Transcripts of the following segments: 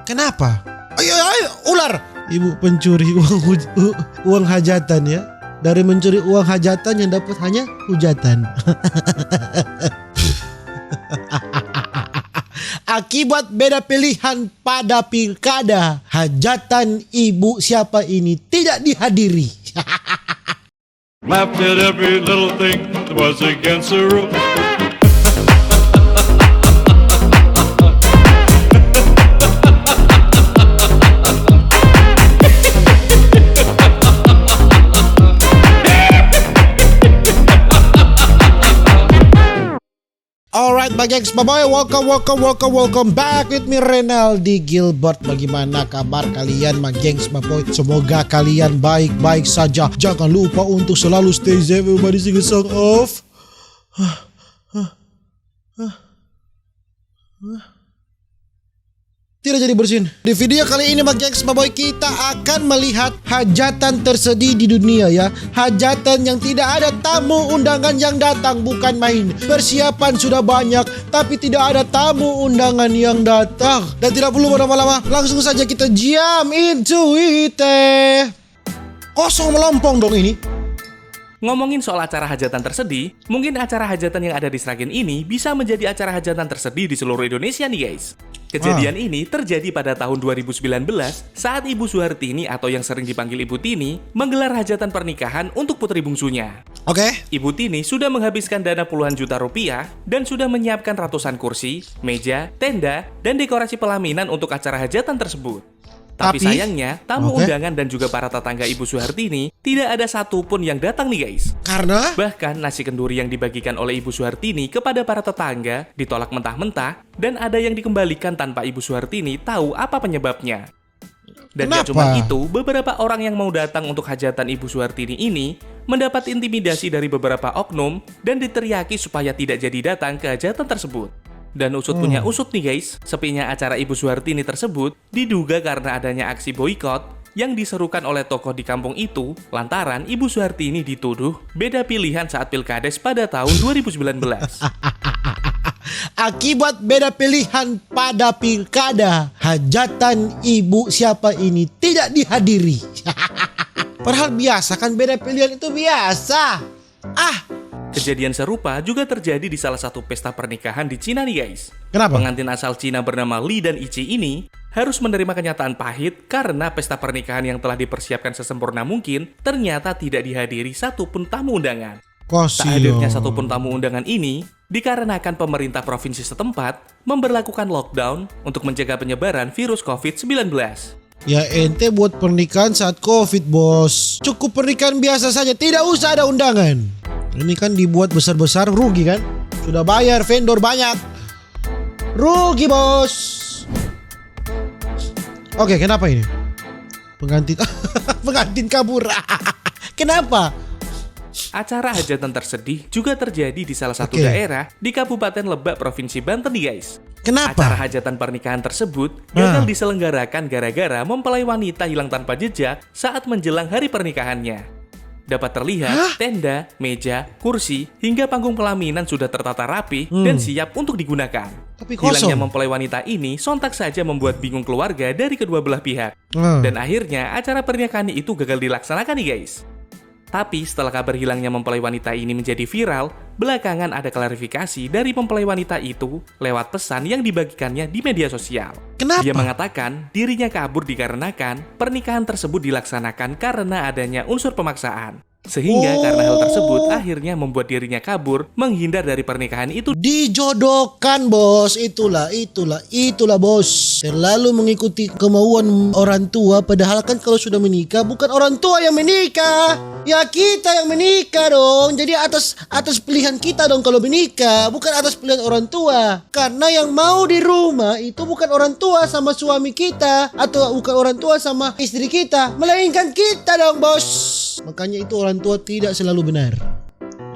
Kenapa? Ayo, ular. Ibu pencuri uang hajatan ya. Dari mencuri uang hajatan yang dapat hanya hujatan. Akibat beda pilihan pada pilkada, hajatan ibu siapa ini tidak dihadiri. Laughed at every little thing that was against the rules. Alright, gengs, bye-bye. Welcome back with me, Renaldi Gilbert. Bagaimana kabar kalian, gengs, boy? Semoga kalian baik-baik saja. Jangan lupa untuk selalu stay safe. Everybody sing a song of tidak jadi bersin. Di video kali ini, gengs, boy, kita akan melihat hajatan tersedih di dunia ya. Hajatan yang tidak ada tamu undangan yang datang, bukan main. Persiapan sudah banyak, tapi tidak ada tamu undangan yang datang. Dan tidak perlu berlama-lama, langsung saja kita jump into it. Kosong melompong dong ini. Ngomongin soal acara hajatan tersedih, mungkin acara hajatan yang ada di Sragen ini bisa menjadi acara hajatan tersedih di seluruh Indonesia nih guys. Kejadian ini terjadi pada tahun 2019 saat Ibu Suhartini atau yang sering dipanggil Ibu Tini menggelar hajatan pernikahan untuk putri bungsunya. Oke. Ibu Tini sudah menghabiskan dana puluhan juta rupiah dan sudah menyiapkan ratusan kursi, meja, tenda, dan dekorasi pelaminan untuk acara hajatan tersebut. Tapi sayangnya, tamu undangan dan juga para tetangga Ibu Suhartini tidak ada satupun yang datang nih guys. Karena? Bahkan nasi kenduri yang dibagikan oleh Ibu Suhartini kepada para tetangga ditolak mentah-mentah dan ada yang dikembalikan tanpa Ibu Suhartini tahu apa penyebabnya. Dan gak cuma itu, beberapa orang yang mau datang untuk hajatan Ibu Suhartini ini mendapat intimidasi dari beberapa oknum dan diteriaki supaya tidak jadi datang ke hajatan tersebut. Dan usut punya usut nih guys, sepinya acara Ibu Suhartini tersebut diduga karena adanya aksi boikot yang diserukan oleh tokoh di kampung itu lantaran Ibu Suhartini dituduh beda pilihan saat pilkades pada tahun 2019. Akibat beda pilihan pada pilkada, hajatan ibu siapa ini tidak dihadiri. Padahal biasa kan, beda pilihan itu biasa. Kejadian serupa juga terjadi di salah satu pesta pernikahan di Cina nih guys. Kenapa? Pengantin asal Cina bernama Li dan Ichi ini harus menerima kenyataan pahit karena pesta pernikahan yang telah dipersiapkan sesempurna mungkin ternyata tidak dihadiri satupun tamu undangan. Tak hadirnya satupun tamu undangan ini dikarenakan pemerintah provinsi setempat memberlakukan lockdown untuk mencegah penyebaran virus COVID-19. Ya ente buat pernikahan saat COVID, bos. Cukup pernikahan biasa saja, tidak usah ada undangan. Ini kan dibuat besar-besar, rugi kan? Sudah bayar vendor banyak, rugi bos. Oke, kenapa ini? Pengantin kabur. Kenapa? Acara hajatan tersedih juga terjadi di salah satu daerah di Kabupaten Lebak, Provinsi Banten nih guys. Kenapa? Acara hajatan pernikahan tersebut gagal diselenggarakan gara-gara mempelai wanita hilang tanpa jejak saat menjelang hari pernikahannya. Dapat terlihat tenda, meja, kursi, hingga panggung pelaminan sudah tertata rapi dan siap untuk digunakan. Tapi kosong. Hilangnya mempelai wanita ini sontak saja membuat bingung keluarga dari kedua belah pihak. Dan akhirnya acara pernikahan itu gagal dilaksanakan nih guys. Tapi setelah kabar hilangnya mempelai wanita ini menjadi viral, belakangan ada klarifikasi dari mempelai wanita itu lewat pesan yang dibagikannya di media sosial. Kenapa? Dia mengatakan dirinya kabur dikarenakan pernikahan tersebut dilaksanakan karena adanya unsur pemaksaan. Sehingga karena hal tersebut akhirnya membuat dirinya kabur menghindar dari pernikahan itu. Dijodohkan bos, itulah bos. Terlalu mengikuti kemauan orang tua, padahal kan kalau sudah menikah bukan orang tua yang menikah, ya kita yang menikah dong. Jadi atas pilihan kita dong kalau menikah, bukan atas pilihan orang tua. Karena yang mau di rumah itu bukan orang tua sama suami kita, atau bukan orang tua sama istri kita, melainkan kita dong bos. Makanya itu orang tua tidak selalu benar.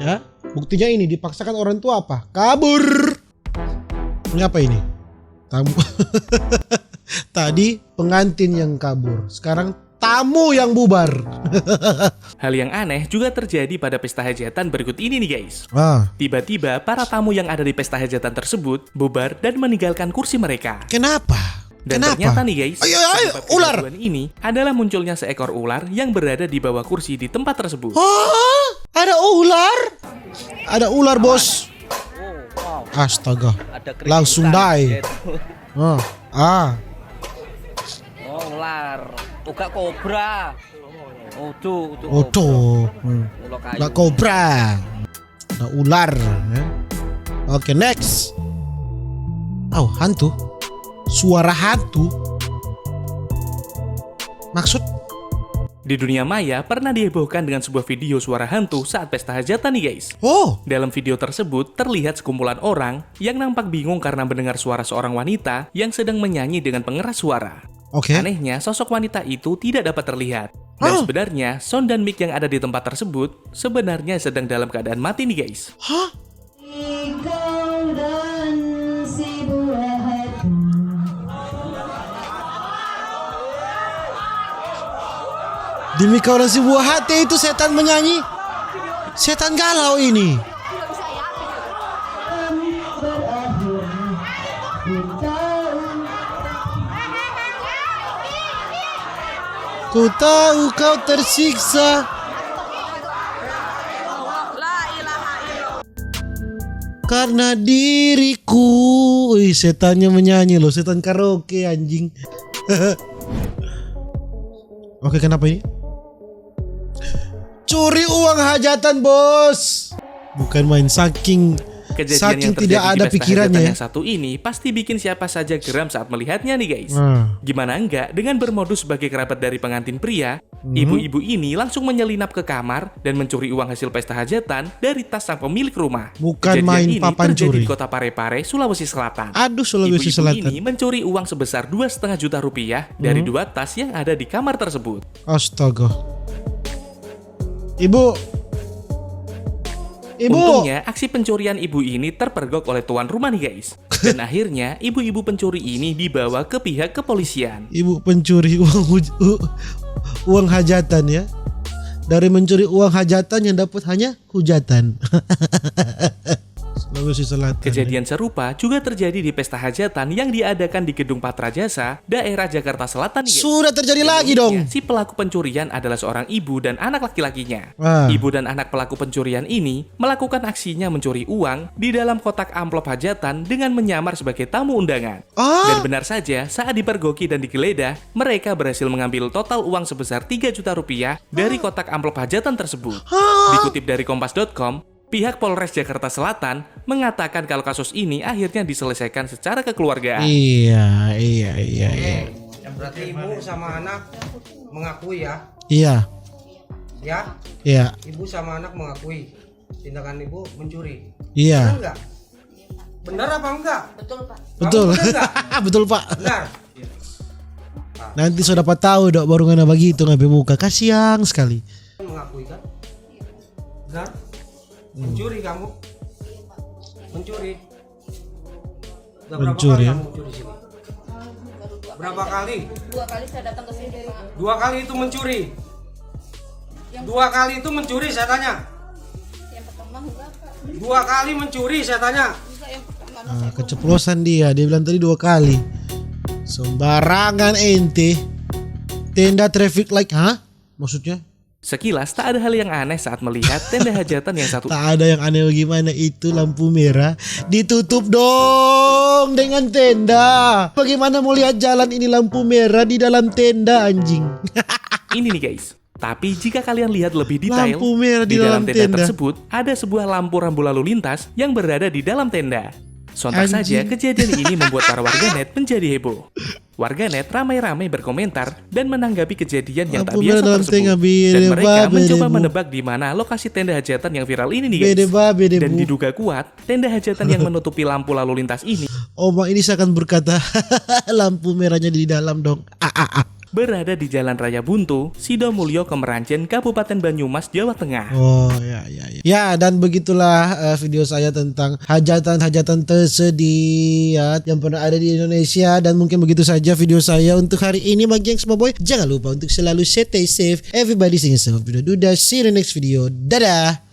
Ya, buktinya ini dipaksakan orang tua apa? Kabur. Ini apa ini? Tamu. Tadi pengantin yang kabur, sekarang tamu yang bubar. Hal yang aneh juga terjadi pada pesta hajatan berikut ini nih guys. Tiba-tiba para tamu yang ada di pesta hajatan tersebut bubar dan meninggalkan kursi mereka. Kenapa? Dan Kenapa? ternyata nih guys, Ayo, penyebab ular. kegaduhan ini adalah munculnya seekor ular yang berada di bawah kursi di tempat tersebut. Hah? Ada ular? Ada ular bos. Astaga. Langsung die. Ah. Oh, ular. Uga kobra. Tuh. Oh tuh. Ulo kayu. Ada kobra. Ada ular. Oke, next. Oh, hantu. Suara hantu. Maksud? Di dunia maya pernah dihebohkan dengan sebuah video suara hantu saat pesta hajatan nih guys. Oh, Dalam video tersebut terlihat sekumpulan orang yang nampak bingung karena mendengar suara seorang wanita yang sedang menyanyi dengan pengeras suara. oke. Anehnya, sosok wanita itu tidak dapat terlihat. Dan Oh. sebenarnya, sound dan mic yang ada di tempat tersebut sebenarnya sedang dalam keadaan mati nih guys. Hah? Demi kau dan si buah hati itu setan menyanyi. Setan galau ini. Ku tahu kau tersiksa. Karena diriku. Wih, setannya menyanyi loh. Setan karaoke anjing. Oke, kenapa ini? Curi uang hajatan bos. Bukan main, saking Kejadian yang terjadi tidak di ada pesta pikirannya hajatan ya. yang satu ini pasti bikin siapa saja geram saat melihatnya nih guys. Gimana enggak dengan bermodus sebagai kerabat dari pengantin pria, ibu-ibu ini langsung menyelinap ke kamar dan mencuri uang hasil pesta hajatan dari tas sang pemilik rumah. Bukan Kejadian main ini papan terjadi curi. di kota Parepare, Sulawesi Selatan. Aduh, Sulawesi Ibu-ibu Selatan. ini mencuri uang sebesar 2,5 juta rupiah dari 2 tas yang ada di kamar tersebut. Astaga. Ibu. Untungnya, aksi pencurian ibu ini terpergok oleh tuan rumah nih guys. Dan akhirnya, ibu-ibu pencuri ini dibawa ke pihak kepolisian. Ibu pencuri uang hajatan ya. Dari mencuri uang hajatan yang dapat hanya hujatan. Sulawesi Selatan. Kejadian serupa juga terjadi di pesta hajatan yang diadakan di Gedung Patra Jasa, daerah Jakarta Selatan. nih, guys. Sudah terjadi Dan lagi uniknya, dong. si pelaku pencurian adalah seorang ibu dan anak laki-lakinya. Wah. Ibu dan anak pelaku pencurian ini melakukan aksinya mencuri uang di dalam kotak amplop hajatan dengan menyamar sebagai tamu undangan. Ah. Dan benar saja, saat dipergoki dan digeledah, mereka berhasil mengambil total uang sebesar 3 juta rupiah dari kotak amplop hajatan tersebut. Dikutip dari kompas.com, pihak Polres Jakarta Selatan mengatakan kalau kasus ini akhirnya diselesaikan secara kekeluargaan. Iya. Berarti ibu sama anak mengakui ya? Iya. Ya? Iya. Ibu sama anak mengakui tindakan ibu mencuri. Iya. Benar enggak? Benar apa enggak? Betul. Kamu benar enggak? Betul, Pak. Benar. Nanti sudah dapat tahu dok baru ngana begitu ngabe muka. Kasiang sekali. Mengakui kan? Benar? Mencuri kamu? Mencuri. Udah berapa Mencuri, kali ya? kamu mencuri sini? Berapa kali? 2 kali saya datang ke sini. 2 kali itu mencuri. 2 kali itu mencuri saya tanya. Yang pertama enggak, Pak. 2 kali mencuri saya tanya. Enggak, yang pertama. Nah, keceplosan dia bilang tadi 2 kali. Sembarangan ente. Tenda traffic light, hah? Maksudnya? Sekilas tak ada hal yang aneh saat melihat tenda hajatan yang satu Tak ada yang aneh gimana itu lampu merah ditutup dong dengan tenda. Bagaimana mau lihat jalan ini lampu merah di dalam tenda anjing? ini nih guys. Tapi jika kalian lihat lebih detail, Lampu merah di dalam tenda tenda. tersebut ada sebuah lampu rambu lalu lintas yang berada di dalam tenda. Sontak saja Anjing. kejadian ini membuat para warganet menjadi heboh. Warganet ramai-ramai berkomentar dan menanggapi kejadian yang tak Lampu biasa merah dalam tersebut. tenda, Dan bede mereka babe, mencoba debu. menebak di mana lokasi tenda hajatan yang viral ini nih Bede guys. babe, debu. Dan diduga kuat, tenda hajatan yang menutupi lampu lalu lintas ini Oma ini seakan berkata lampu merahnya di dalam dong. berada di Jalan Raya Buntu, Sidomulyo, Kemeranjen, Kabupaten Banyumas, Jawa Tengah. Oh ya. Ya dan begitulah video saya tentang hajatan-hajatan tersedia yang pernah ada di Indonesia. Dan mungkin begitu saja video saya untuk hari ini. Bagi yang semua boy, jangan lupa untuk selalu stay safe. Everybody sing safe. See you in the next video. Dadah.